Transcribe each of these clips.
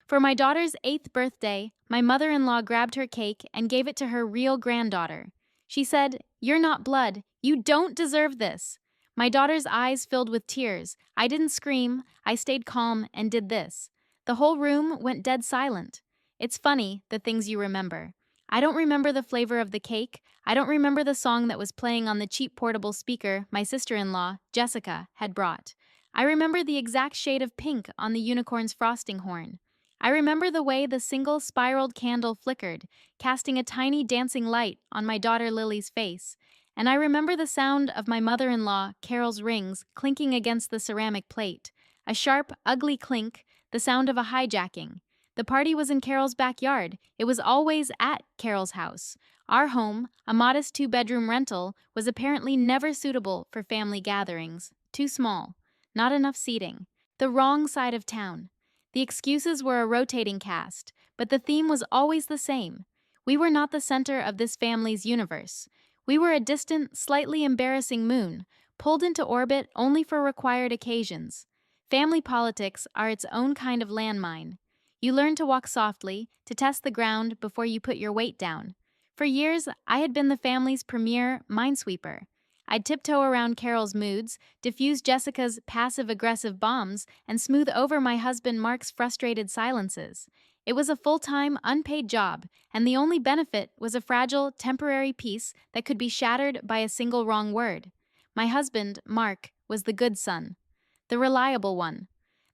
For my daughter's 8th birthday, my mother-in-law grabbed her cake and gave it to her real granddaughter. She said, "You're not blood. You don't deserve this." My daughter's eyes filled with tears. I didn't scream. I stayed calm and did this. The whole room went dead silent. It's funny, the things you remember. I don't remember the flavor of the cake. I don't remember the song that was playing on the cheap portable speaker my sister-in-law, Jessica, had brought. I remember the exact shade of pink on the unicorn's frosting horn. I remember the way the single spiraled candle flickered, casting a tiny dancing light on my daughter Lily's face. And I remember the sound of my mother-in-law, Carol's rings, clinking against the ceramic plate. A sharp, ugly clink, the sound of a hijacking. The party was in Carol's backyard. It was always at Carol's house. Our home, a modest 2-bedroom rental, was apparently never suitable for family gatherings. Too small. Not enough seating. The wrong side of town. The excuses were a rotating cast, but the theme was always the same. We were not the center of this family's universe. We were a distant, slightly embarrassing moon, pulled into orbit only for required occasions. Family politics are its own kind of landmine. You learn to walk softly, to test the ground before you put your weight down. For years, I had been the family's premier minesweeper. I'd tiptoe around Carol's moods, diffuse Jessica's passive-aggressive bombs, and smooth over my husband Mark's frustrated silences. It was a full-time, unpaid job, and the only benefit was a fragile, temporary peace that could be shattered by a single wrong word. My husband, Mark, was the good son. The reliable one.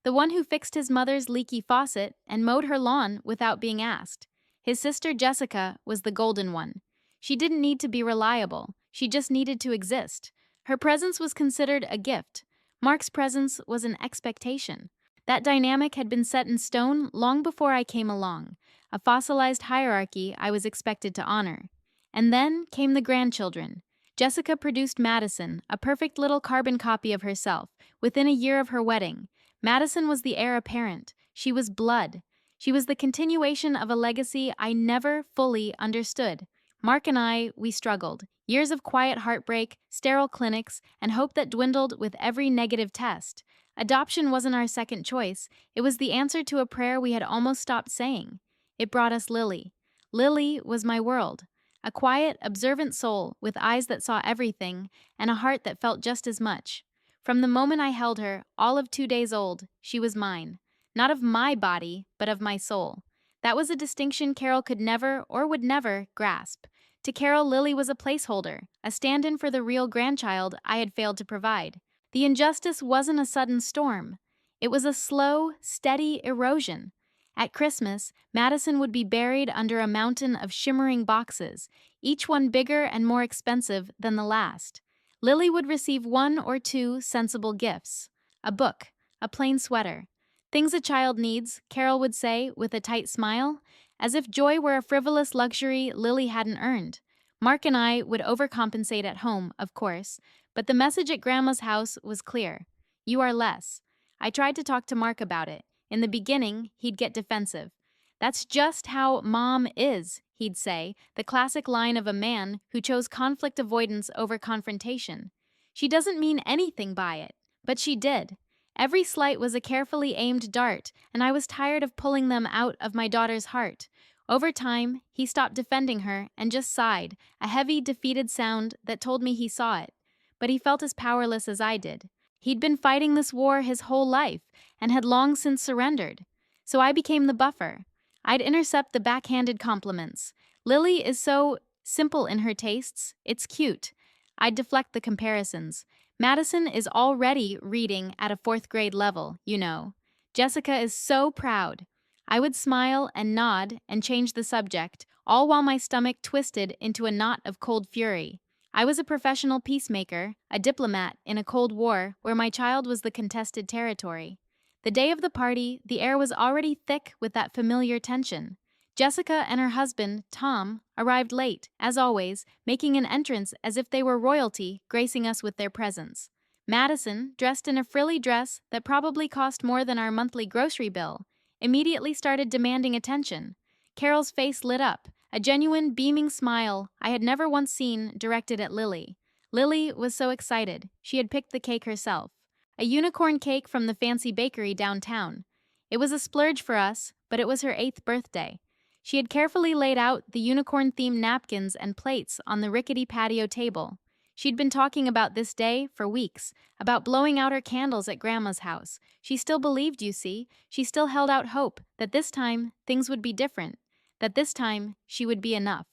The one who fixed his mother's leaky faucet and mowed her lawn without being asked. His sister Jessica was the golden one. She didn't need to be reliable. She just needed to exist. Her presence was considered a gift. Mark's presence was an expectation. That dynamic had been set in stone long before I came along, a fossilized hierarchy I was expected to honor. And then came the grandchildren. Jessica produced Madison, a perfect little carbon copy of herself, within a year of her wedding. Madison was the heir apparent. She was blood. She was the continuation of a legacy I never fully understood. Mark and we struggled. Years of quiet heartbreak, sterile clinics, and hope that dwindled with every negative test. Adoption wasn't our second choice. It was the answer to a prayer we had almost stopped saying. It brought us Lily. Lily was my world. A quiet, observant soul with eyes that saw everything and a heart that felt just as much. From the moment I held her, all of 2 days old, she was mine. Not of my body, but of my soul. That was a distinction Carol could never or would never grasp. To Carol, Lily was a placeholder, a stand-in for the real grandchild I had failed to provide. The injustice wasn't a sudden storm. It was a slow, steady erosion. At Christmas, Madison would be buried under a mountain of shimmering boxes, each one bigger and more expensive than the last. Lily would receive 1 or 2 sensible gifts. A book, a plain sweater. Things a child needs, Carol would say with a tight smile, as if joy were a frivolous luxury Lily hadn't earned. Mark and I would overcompensate at home, of course, but the message at Grandma's house was clear. You are less. I tried to talk to Mark about it. In the beginning, he'd get defensive. That's just how Mom is, he'd say, the classic line of a man who chose conflict avoidance over confrontation. She doesn't mean anything by it, but she did. Every slight was a carefully aimed dart, and I was tired of pulling them out of my daughter's heart. Over time, he stopped defending her and just sighed, a heavy, defeated sound that told me he saw it. But he felt as powerless as I did. He'd been fighting this war his whole life and had long since surrendered. So I became the buffer. I'd intercept the backhanded compliments. Lily is so simple in her tastes, it's cute. I'd deflect the comparisons. Madison is already reading at a 4th grade level, you know. Jessica is so proud. I would smile and nod and change the subject, all while my stomach twisted into a knot of cold fury. I was a professional peacemaker, a diplomat in a Cold War where my child was the contested territory. The day of the party, the air was already thick with that familiar tension. Jessica and her husband, Tom, arrived late, as always, making an entrance as if they were royalty, gracing us with their presence. Madison, dressed in a frilly dress that probably cost more than our monthly grocery bill, immediately started demanding attention. Carol's face lit up, a genuine, beaming smile I had never once seen directed at Lily. Lily was so excited. She had picked the cake herself. A unicorn cake from the fancy bakery downtown. It was a splurge for us, but it was her 8th birthday. She had carefully laid out the unicorn-themed napkins and plates on the rickety patio table. She'd been talking about this day for weeks, about blowing out her candles at Grandma's house. She still believed, you see. She still held out hope that this time things would be different, that this time she would be enough.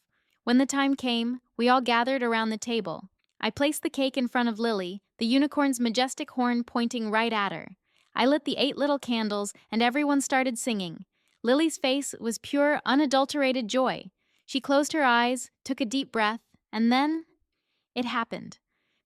When the time came, we all gathered around the table. I placed the cake in front of Lily, the unicorn's majestic horn pointing right at her. I lit the 8 little candles, and everyone started singing. Lily's face was pure, unadulterated joy. She closed her eyes, took a deep breath, and then it happened.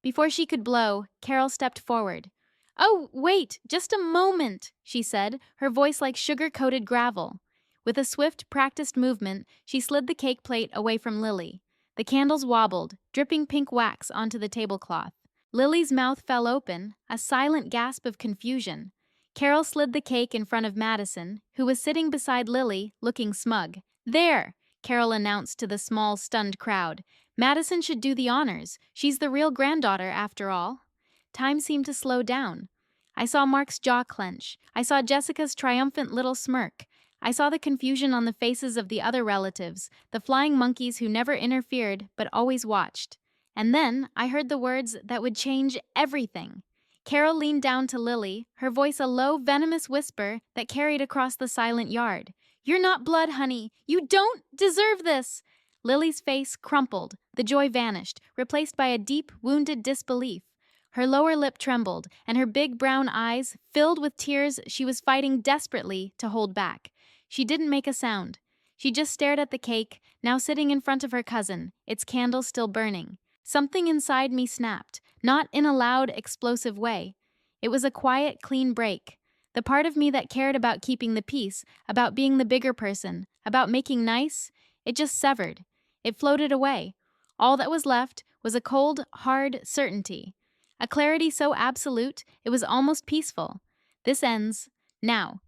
Before she could blow, Carol stepped forward. "Oh, wait, just a moment," she said, her voice like sugar-coated gravel. With a swift, practiced movement, she slid the cake plate away from Lily. The candles wobbled, dripping pink wax onto the tablecloth. Lily's mouth fell open, a silent gasp of confusion. Carol slid the cake in front of Madison, who was sitting beside Lily, looking smug. "There," Carol announced to the small, stunned crowd. "Madison should do the honors. She's the real granddaughter, after all." Time seemed to slow down. I saw Mark's jaw clench. I saw Jessica's triumphant little smirk. I saw the confusion on the faces of the other relatives, the flying monkeys who never interfered but always watched. And then I heard the words that would change everything. Carol leaned down to Lily, her voice a low, venomous whisper that carried across the silent yard. "You're not blood, honey. You don't deserve this." Lily's face crumpled. The joy vanished, replaced by a deep, wounded disbelief. Her lower lip trembled, and her big brown eyes, filled with tears she was fighting desperately to hold back. She didn't make a sound. She just stared at the cake, now sitting in front of her cousin, its candle still burning. Something inside me snapped, not in a loud, explosive way. It was a quiet, clean break. The part of me that cared about keeping the peace, about being the bigger person, about making nice, it just severed. It floated away. All that was left was a cold, hard certainty. A clarity so absolute, it was almost peaceful. This ends now.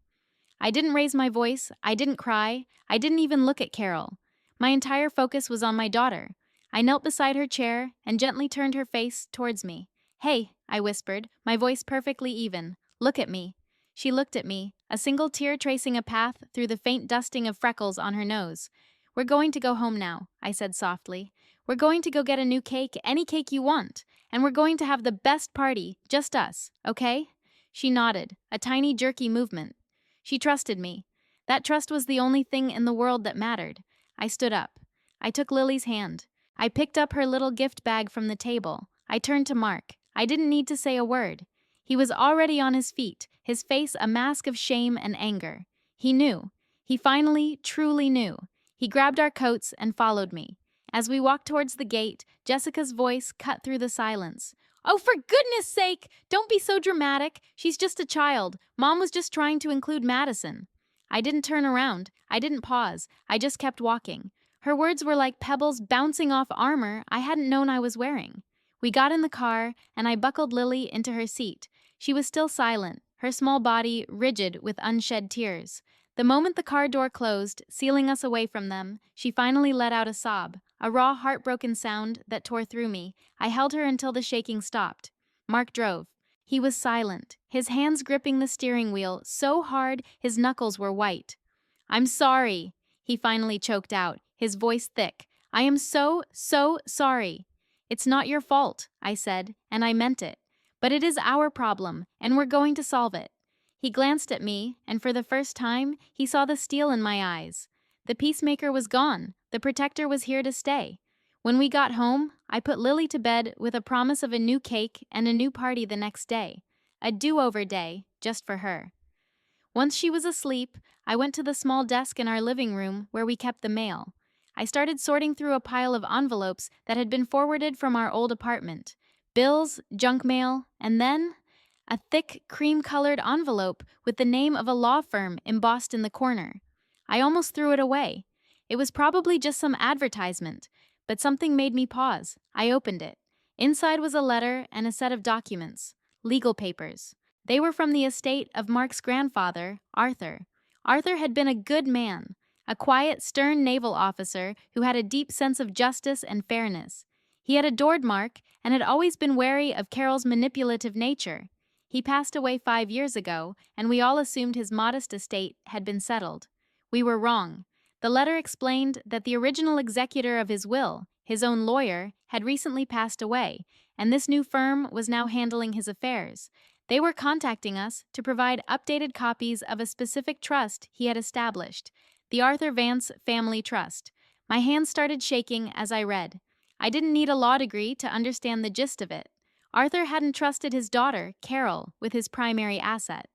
I didn't raise my voice, I didn't cry, I didn't even look at Carol. My entire focus was on my daughter. I knelt beside her chair and gently turned her face towards me. "Hey," I whispered, my voice perfectly even. "Look at me." She looked at me, a single tear tracing a path through the faint dusting of freckles on her nose. "We're going to go home now," I said softly. "We're going to go get a new cake, any cake you want. And we're going to have the best party, just us, okay?" She nodded, a tiny jerky movement. She trusted me. That trust was the only thing in the world that mattered. I stood up. I took Lily's hand. I picked up her little gift bag from the table. I turned to Mark. I didn't need to say a word. He was already on his feet, his face a mask of shame and anger. He knew. He finally, truly knew. He grabbed our coats and followed me. As we walked towards the gate, Jessica's voice cut through the silence. "Oh, for goodness sake! Don't be so dramatic. She's just a child. Mom was just trying to include Madison." I didn't turn around. I didn't pause. I just kept walking. Her words were like pebbles bouncing off armor I hadn't known I was wearing. We got in the car, and I buckled Lily into her seat. She was still silent, her small body rigid with unshed tears. The moment the car door closed, sealing us away from them, she finally let out a sob, a raw, heartbroken sound that tore through me. I held her until the shaking stopped. Mark drove. He was silent, his hands gripping the steering wheel so hard his knuckles were white. "I'm sorry," he finally choked out, his voice thick. "I am so sorry." "It's not your fault," I said, and I meant it. "But it is our problem, and we're going to solve it." He glanced at me, and for the first time, he saw the steel in my eyes. The peacemaker was gone. The protector was here to stay. When we got home, I put Lily to bed with a promise of a new cake and a new party the next day. A do-over day, just for her. Once she was asleep, I went to the small desk in our living room where we kept the mail. I started sorting through a pile of envelopes that had been forwarded from our old apartment. Bills, junk mail, and then a thick, cream-colored envelope with the name of a law firm embossed in the corner. I almost threw it away. It was probably just some advertisement, but something made me pause. I opened it. Inside was a letter and a set of documents, legal papers. They were from the estate of Mark's grandfather, Arthur. Arthur had been a good man, a quiet, stern naval officer who had a deep sense of justice and fairness. He had adored Mark and had always been wary of Carol's manipulative nature. He passed away 5 years ago, and we all assumed his modest estate had been settled. We were wrong. The letter explained that the original executor of his will, his own lawyer, had recently passed away, and this new firm was now handling his affairs. They were contacting us to provide updated copies of a specific trust he had established, the Arthur Vance Family Trust. My hands started shaking as I read. I didn't need a law degree to understand the gist of it. Arthur hadn't trusted his daughter, Carol, with his primary asset,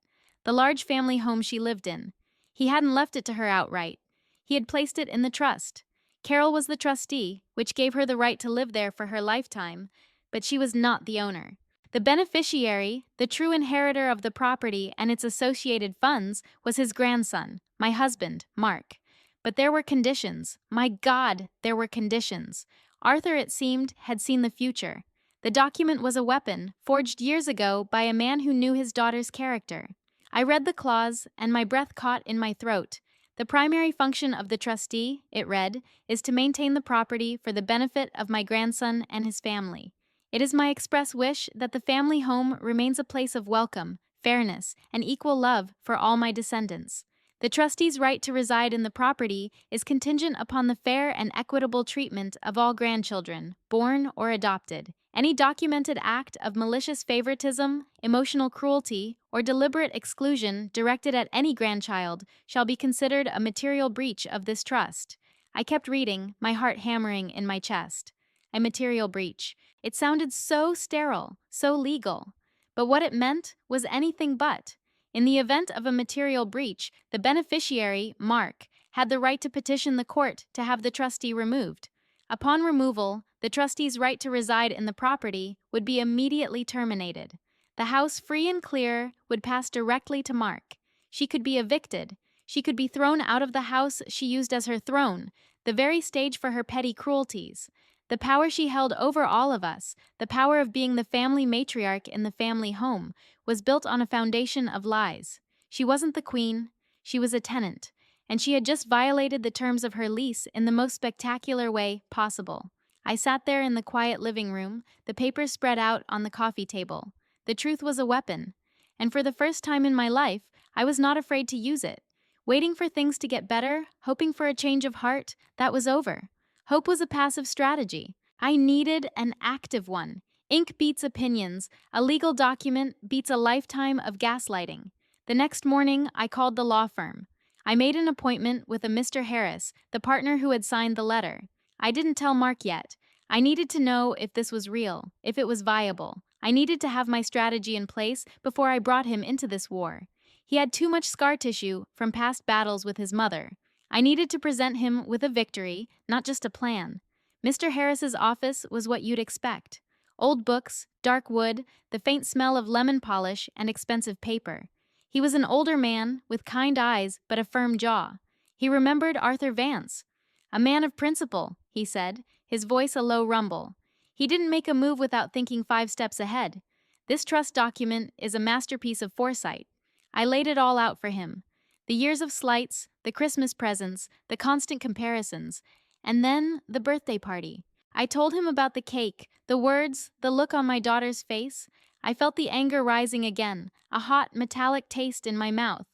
the large family home she lived in. He hadn't left it to her outright. He had placed it in the trust. Carol was the trustee, which gave her the right to live there for her lifetime, but she was not the owner. The beneficiary, the true inheritor of the property and its associated funds, was his grandson, my husband, Mark. But there were conditions. My God, there were conditions. Arthur, it seemed, had seen the future. The document was a weapon, forged years ago by a man who knew his daughter's character. I read the clause, and my breath caught in my throat. The primary function of the trustee, it read, is to maintain the property for the benefit of my grandson and his family. It is my express wish that the family home remains a place of welcome, fairness, and equal love for all my descendants. The trustee's right to reside in the property is contingent upon the fair and equitable treatment of all grandchildren, born or adopted. Any documented act of malicious favoritism, emotional cruelty, or deliberate exclusion directed at any grandchild shall be considered a material breach of this trust. I kept reading, my heart hammering in my chest. A material breach. It sounded so sterile, so legal. But what it meant was anything but. In the event of a material breach, the beneficiary, Mark, had the right to petition the court to have the trustee removed. Upon removal, the trustee's right to reside in the property would be immediately terminated. The house, free and clear, would pass directly to Mark. She could be evicted. She could be thrown out of the house she used as her throne, the very stage for her petty cruelties. The power she held over all of us, the power of being the family matriarch in the family home, was built on a foundation of lies. She wasn't the queen, she was a tenant, and she had just violated the terms of her lease in the most spectacular way possible. I sat there in the quiet living room, the papers spread out on the coffee table. The truth was a weapon, and for the first time in my life, I was not afraid to use it. Waiting for things to get better, hoping for a change of heart, that was over. Hope was a passive strategy. I needed an active one. Ink beats opinions. A legal document beats a lifetime of gaslighting. The next morning, I called the law firm. I made an appointment with a Mr. Harris, the partner who had signed the letter. I didn't tell Mark yet. I needed to know if this was real, if it was viable. I needed to have my strategy in place before I brought him into this war. He had too much scar tissue from past battles with his mother. I needed to present him with a victory, not just a plan. Mr. Harris's office was what you'd expect. Old books, dark wood, the faint smell of lemon polish, and expensive paper. He was an older man, with kind eyes but a firm jaw. He remembered Arthur Vance. A man of principle, he said, his voice a low rumble. He didn't make a move without thinking 5 steps ahead. This trust document is a masterpiece of foresight. I laid it all out for him. The years of slights, the Christmas presents, the constant comparisons, and then the birthday party. I told him about the cake, the words, the look on my daughter's face. I felt the anger rising again, a hot, metallic taste in my mouth.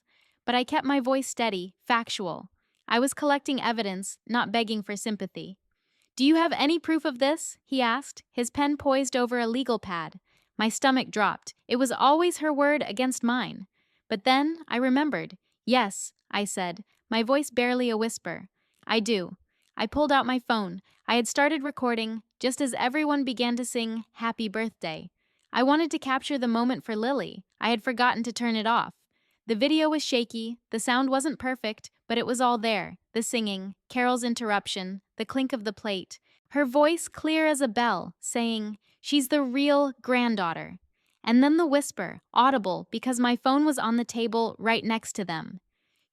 But I kept my voice steady, factual. I was collecting evidence, not begging for sympathy. "Do you have any proof of this?" he asked, his pen poised over a legal pad. My stomach dropped. It was always her word against mine. But then I remembered. "Yes," I said, my voice barely a whisper. "I do." I pulled out my phone. I had started recording, just as everyone began to sing Happy Birthday. I wanted to capture the moment for Lily. I had forgotten to turn it off. The video was shaky, the sound wasn't perfect, but it was all there. The singing, Carol's interruption, the clink of the plate. Her voice clear as a bell, saying, "She's the real granddaughter." And then the whisper, audible because my phone was on the table right next to them.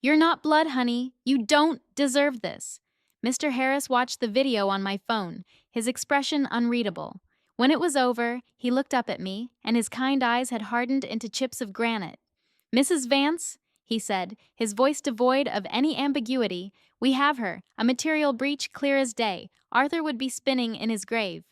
"You're not blood, honey. You don't deserve this." Mr. Harris watched the video on my phone, his expression unreadable. When it was over, he looked up at me, and his kind eyes had hardened into chips of granite. "Mrs. Vance," he said, his voice devoid of any ambiguity, "we have her, a material breach clear as day. Arthur would be spinning in his grave."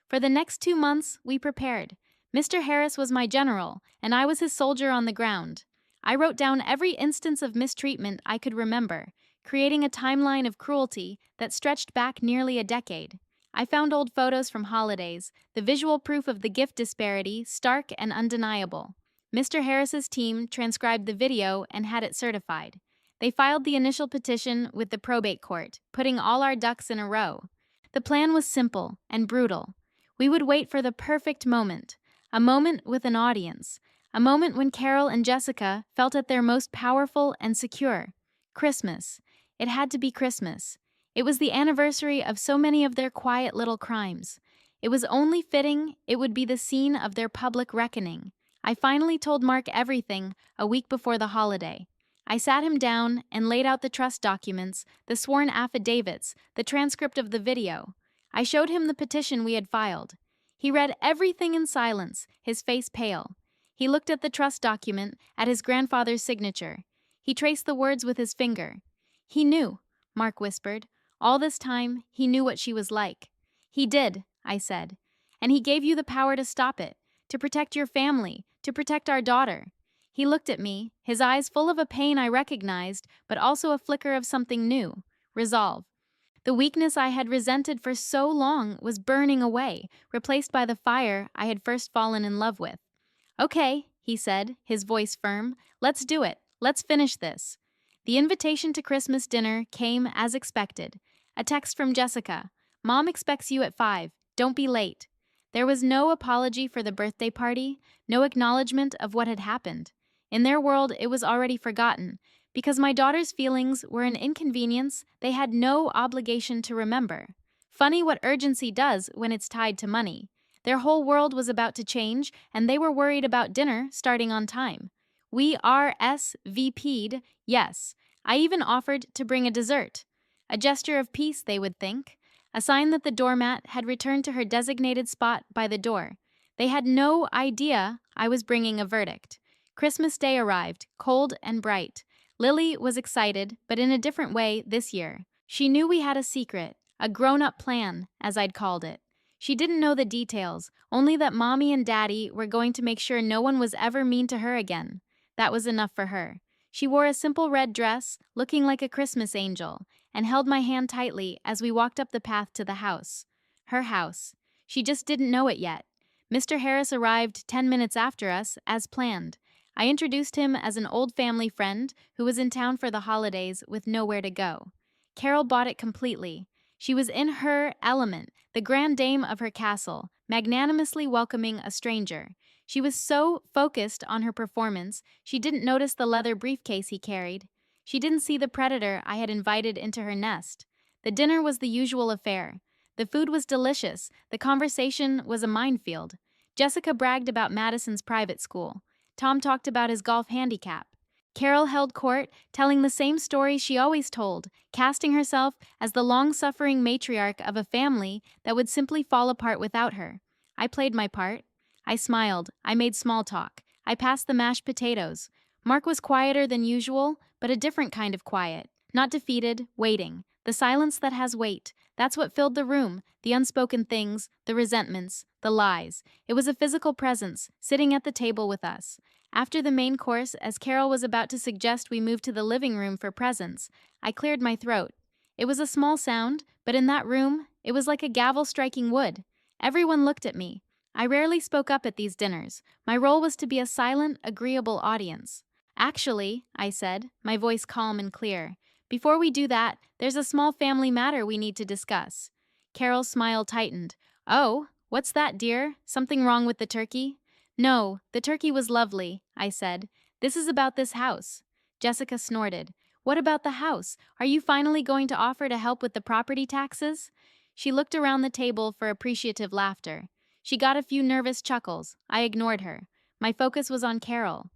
For the next 2 months, we prepared. Mr. Harris was my general, and I was his soldier on the ground. I wrote down every instance of mistreatment I could remember. creating a timeline of cruelty that stretched back nearly a decade. I found old photos from holidays, the visual proof of the gift disparity stark and undeniable. Mr. Harris's team transcribed the video and had it certified. They filed the initial petition with the probate court, putting all our ducks in a row. The plan was simple and brutal. We would wait for the perfect moment, a moment with an audience, a moment when Carol and Jessica felt at their most powerful and secure. Christmas. It had to be Christmas. It was the anniversary of so many of their quiet little crimes. It was only fitting it would be the scene of their public reckoning. I finally told Mark everything a week before the holiday. I sat him down and laid out the trust documents, the sworn affidavits, the transcript of the video. I showed him the petition we had filed. He read everything in silence, his face pale. He looked at the trust document, at his grandfather's signature. He traced the words with his finger. He knew, Mark whispered. All this time, he knew what she was like. He did, I said. And he gave you the power to stop it, to protect your family, to protect our daughter. He looked at me, his eyes full of a pain I recognized, but also a flicker of something new, resolve. The weakness I had resented for so long was burning away, replaced by the fire I had first fallen in love with. Okay, he said, his voice firm. Let's do it. Let's finish this. The invitation to Christmas dinner came as expected. A text from Jessica. Mom expects you at 5. Don't be late. There was no apology for the birthday party, no acknowledgement of what had happened. In their world, it was already forgotten. Because my daughter's feelings were an inconvenience, they had no obligation to remember. Funny what urgency does when it's tied to money. Their whole world was about to change, and they were worried about dinner starting on time. We RSVP'd, yes. I even offered to bring a dessert. A gesture of peace, they would think. A sign that the doormat had returned to her designated spot by the door. They had no idea I was bringing a verdict. Christmas Day arrived, cold and bright. Lily was excited, but in a different way this year. She knew we had a secret, a grown-up plan, as I'd called it. She didn't know the details, only that Mommy and Daddy were going to make sure no one was ever mean to her again. That was enough for her. She wore a simple red dress, looking like a Christmas angel, and held my hand tightly as we walked up the path to the house. Her house. She just didn't know it yet. Mr. Harris arrived 10 minutes after us, as planned. I introduced him as an old family friend who was in town for the holidays with nowhere to go. Carol bought it completely. She was in her element, the grand dame of her castle, magnanimously welcoming a stranger. She was so focused on her performance, she didn't notice the leather briefcase he carried. She didn't see the predator I had invited into her nest. The dinner was the usual affair. The food was delicious. The conversation was a minefield. Jessica bragged about Madison's private school. Tom talked about his golf handicap. Carol held court, telling the same story she always told, casting herself as the long-suffering matriarch of a family that would simply fall apart without her. I played my part. I smiled. I made small talk. I passed the mashed potatoes. Mark was quieter than usual, but a different kind of quiet. Not defeated, waiting. The silence that has weight. That's what filled the room. The unspoken things, the resentments, the lies. It was a physical presence, sitting at the table with us. After the main course, as Carol was about to suggest we move to the living room for presents, I cleared my throat. It was a small sound, but in that room, it was like a gavel striking wood. Everyone looked at me. I rarely spoke up at these dinners. My role was to be a silent, agreeable audience. Actually, I said, my voice calm and clear, before we do that, there's a small family matter we need to discuss. Carol's smile tightened. Oh, what's that, dear? Something wrong with the turkey? No, the turkey was lovely, I said. This is about this house. Jessica snorted. What about the house? Are you finally going to offer to help with the property taxes? She looked around the table for appreciative laughter. She got a few nervous chuckles. I ignored her. My focus was on Carol.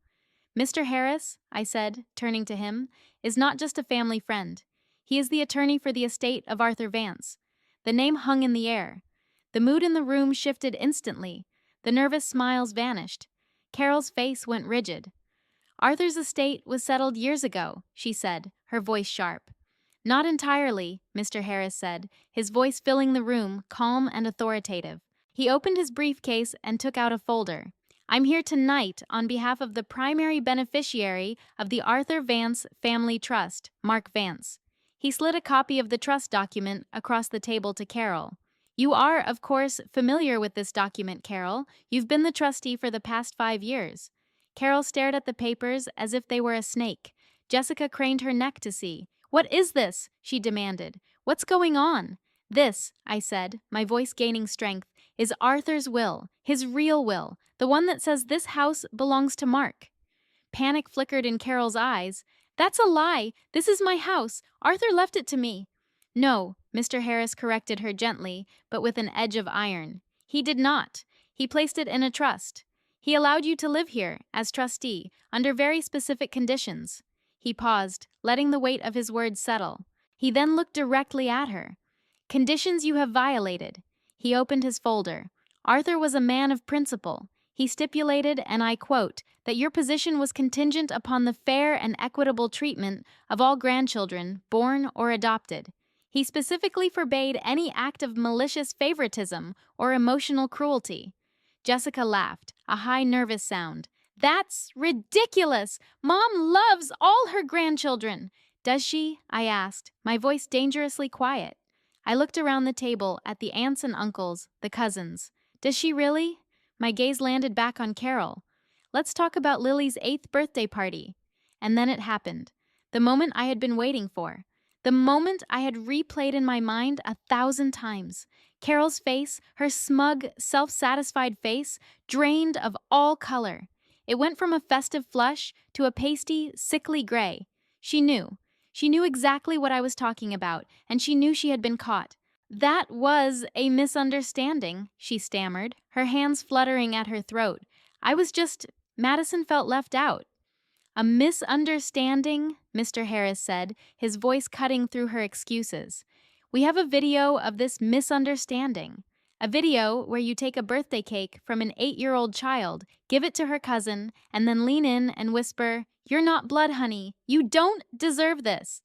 Mr. Harris, I said, turning to him, is not just a family friend. He is the attorney for the estate of Arthur Vance. The name hung in the air. The mood in the room shifted instantly. The nervous smiles vanished. Carol's face went rigid. Arthur's estate was settled years ago, she said, her voice sharp. Not entirely, Mr. Harris said, his voice filling the room, calm and authoritative. He opened his briefcase and took out a folder. I'm here tonight on behalf of the primary beneficiary of the Arthur Vance Family Trust, Mark Vance. He slid a copy of the trust document across the table to Carol. You are, of course, familiar with this document, Carol. You've been the trustee for the past 5 years. Carol stared at the papers as if they were a snake. Jessica craned her neck to see. What is this? She demanded. What's going on? This, I said, my voice gaining strength, is Arthur's will, his real will, the one that says this house belongs to Mark. Panic flickered in Carol's eyes. That's a lie. This is my house. Arthur left it to me. No, Mr. Harris corrected her gently, but with an edge of iron. He did not. He placed it in a trust. He allowed you to live here, as trustee, under very specific conditions. He paused, letting the weight of his words settle. He then looked directly at her. Conditions you have violated. He opened his folder. Arthur was a man of principle. He stipulated, and I quote, that your position was contingent upon the fair and equitable treatment of all grandchildren, born or adopted. He specifically forbade any act of malicious favoritism or emotional cruelty. Jessica laughed, a high, nervous sound. That's ridiculous! Mom loves all her grandchildren. Does she? I asked, my voice dangerously quiet. I looked around the table at the aunts and uncles, the cousins. Does she really? My gaze landed back on Carol. Let's talk about Lily's 8th birthday party. And then it happened. The moment I had been waiting for. The moment I had replayed in my mind 1,000 times. Carol's face, her smug, self-satisfied face, drained of all color. It went from a festive flush to a pasty, sickly gray. She knew. She knew exactly what I was talking about, and she knew she had been caught. That was a misunderstanding, she stammered, her hands fluttering at her throat. Madison felt left out. A misunderstanding, Mr. Harris said, his voice cutting through her excuses. We have a video of this misunderstanding. A video where you take a birthday cake from an 8-year-old child, give it to her cousin, and then lean in and whisper, "You're not blood, honey. You don't deserve this."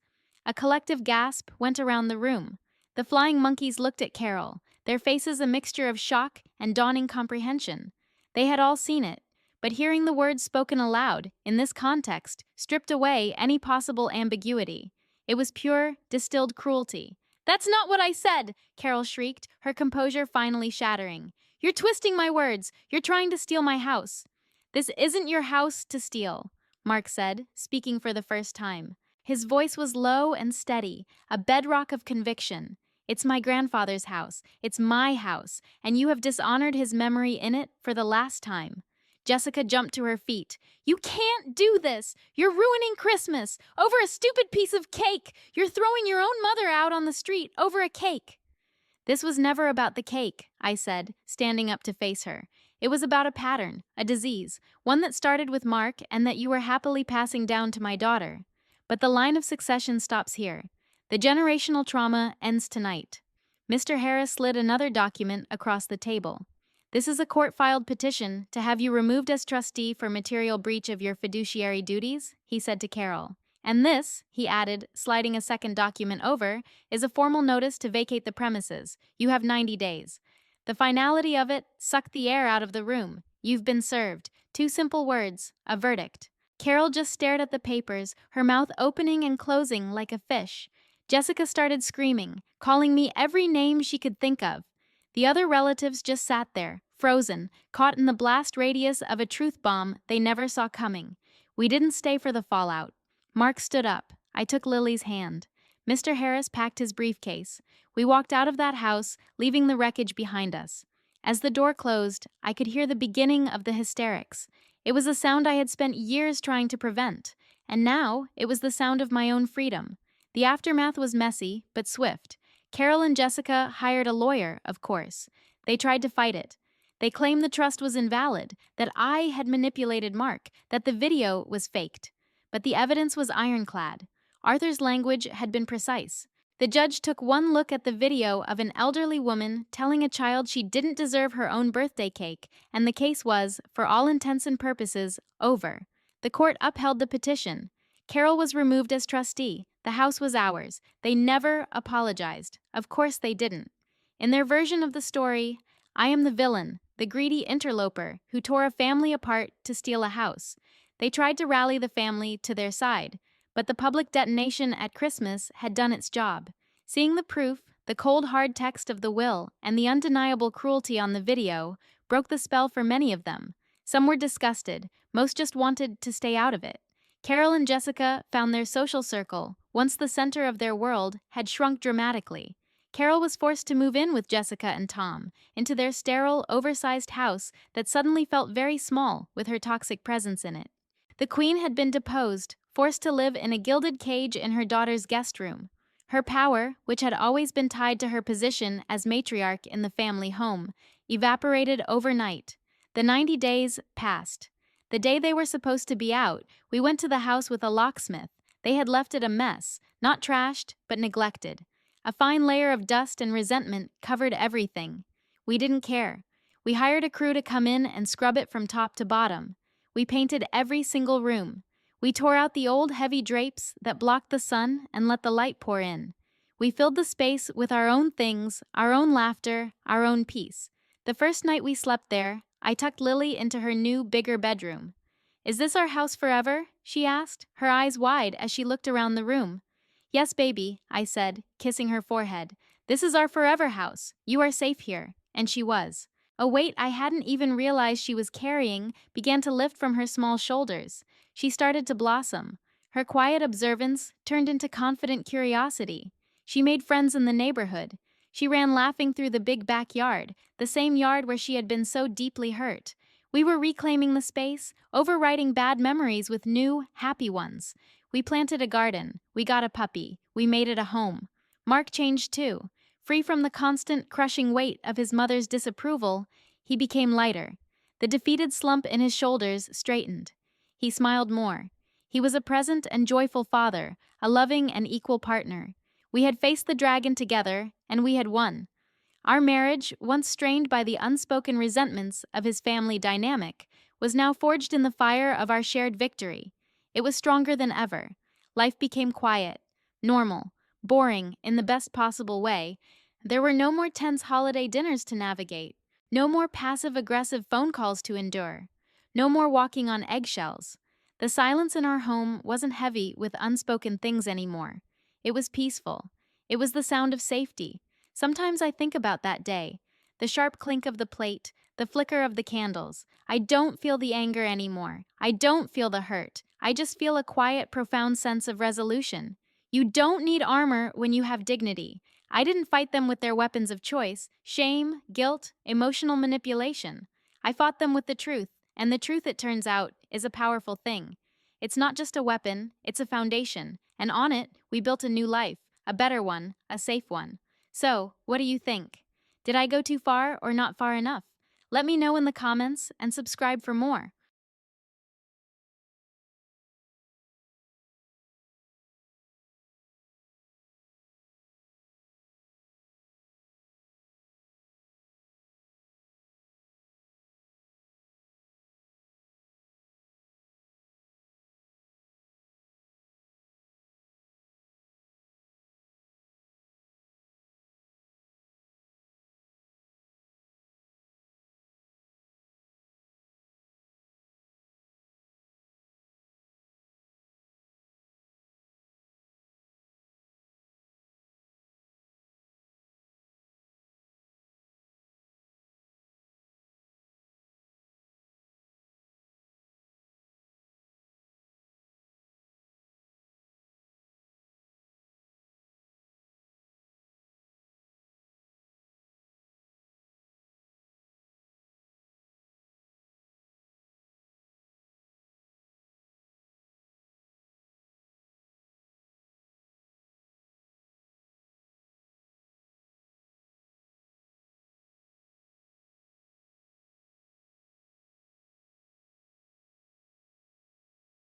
A collective gasp went around the room. The flying monkeys looked at Carol, their faces a mixture of shock and dawning comprehension. They had all seen it, but hearing the words spoken aloud, in this context, stripped away any possible ambiguity. It was pure, distilled cruelty. "That's not what I said!" Carol shrieked, her composure finally shattering. "You're twisting my words. You're trying to steal my house." "This isn't your house to steal," Mark said, speaking for the first time. His voice was low and steady, a bedrock of conviction. "It's my grandfather's house. It's my house, and you have dishonored his memory in it for the last time." Jessica jumped to her feet. "You can't do this! You're ruining Christmas! Over a stupid piece of cake! You're throwing your own mother out on the street over a cake!" "This was never about the cake," I said, standing up to face her. "It was about a pattern, a disease, one that started with Mark and that you were happily passing down to my daughter. But the line of succession stops here. The generational trauma ends tonight." Mr. Harris slid another document across the table. "This is a court-filed petition to have you removed as trustee for material breach of your fiduciary duties," he said to Carol. "And this," he added, sliding a second document over, "is a formal notice to vacate the premises. You have 90 days. The finality of it sucked the air out of the room. You've been served. 2 simple words, a verdict." Carol just stared at the papers, her mouth opening and closing like a fish. Jessica started screaming, calling me every name she could think of. The other relatives just sat there, frozen, caught in the blast radius of a truth bomb they never saw coming. We didn't stay for the fallout. Mark stood up. I took Lily's hand. Mr. Harris packed his briefcase. We walked out of that house, leaving the wreckage behind us. As the door closed, I could hear the beginning of the hysterics. It was a sound I had spent years trying to prevent, and now it was the sound of my own freedom. The aftermath was messy, but swift. Carol and Jessica hired a lawyer, of course. They tried to fight it. They claimed the trust was invalid, that I had manipulated Mark, that the video was faked. But the evidence was ironclad. Arthur's language had been precise. The judge took one look at the video of an elderly woman telling a child she didn't deserve her own birthday cake, and the case was, for all intents and purposes, over. The court upheld the petition. Carol was removed as trustee. The house was ours. They never apologized. Of course they didn't. In their version of the story, I am the villain, the greedy interloper who tore a family apart to steal a house. They tried to rally the family to their side, But the public detonation at Christmas had done its job. Seeing the proof, the cold hard text of the will, and the undeniable cruelty on the video broke the spell for many of them. Some were disgusted, most just wanted to stay out of it. Carol and Jessica found their social circle, once the center of their world, had shrunk dramatically. Carol was forced to move in with Jessica and Tom, into their sterile, oversized house that suddenly felt very small with her toxic presence in it. The queen had been deposed, forced to live in a gilded cage in her daughter's guest room. Her power, which had always been tied to her position as matriarch in the family home, evaporated overnight. The 90 days passed. The day they were supposed to be out, we went to the house with a locksmith. They had left it a mess, not trashed, but neglected. A fine layer of dust and resentment covered everything. We didn't care. We hired a crew to come in and scrub it from top to bottom. We painted every single room. We tore out the old heavy drapes that blocked the sun and let the light pour in. We filled the space with our own things, our own laughter, our own peace. The first night we slept there, I tucked Lily into her new, bigger bedroom. "Is this our house forever?" she asked, her eyes wide as she looked around the room. "Yes, baby," I said, kissing her forehead. "This is our forever house. You are safe here." And she was. A weight I hadn't even realized she was carrying began to lift from her small shoulders. She started to blossom. Her quiet observance turned into confident curiosity. She made friends in the neighborhood. She ran laughing through the big backyard, the same yard where she had been so deeply hurt. We were reclaiming the space, overwriting bad memories with new, happy ones. We planted a garden. We got a puppy. We made it a home. Mark changed too. Free from the constant, crushing weight of his mother's disapproval, he became lighter. The defeated slump in his shoulders straightened. He smiled more. He was a present and joyful father, a loving and equal partner. We had faced the dragon together, and we had won. Our marriage, once strained by the unspoken resentments of his family dynamic, was now forged in the fire of our shared victory. It was stronger than ever. Life became quiet, normal, boring in the best possible way. There were no more tense holiday dinners to navigate, no more passive-aggressive phone calls to endure, no more walking on eggshells. The silence in our home wasn't heavy with unspoken things anymore. It was peaceful. It was the sound of safety. Sometimes I think about that day, the sharp clink of the plate, the flicker of the candles. I don't feel the anger anymore. I don't feel the hurt. I just feel a quiet, profound sense of resolution. You don't need armor when you have dignity. I didn't fight them with their weapons of choice, shame, guilt, emotional manipulation. I fought them with the truth, and the truth, it turns out, is a powerful thing. It's not just a weapon, it's a foundation, and on it, we built a new life, a better one, a safe one. So, what do you think? Did I go too far or not far enough? Let me know in the comments and subscribe for more.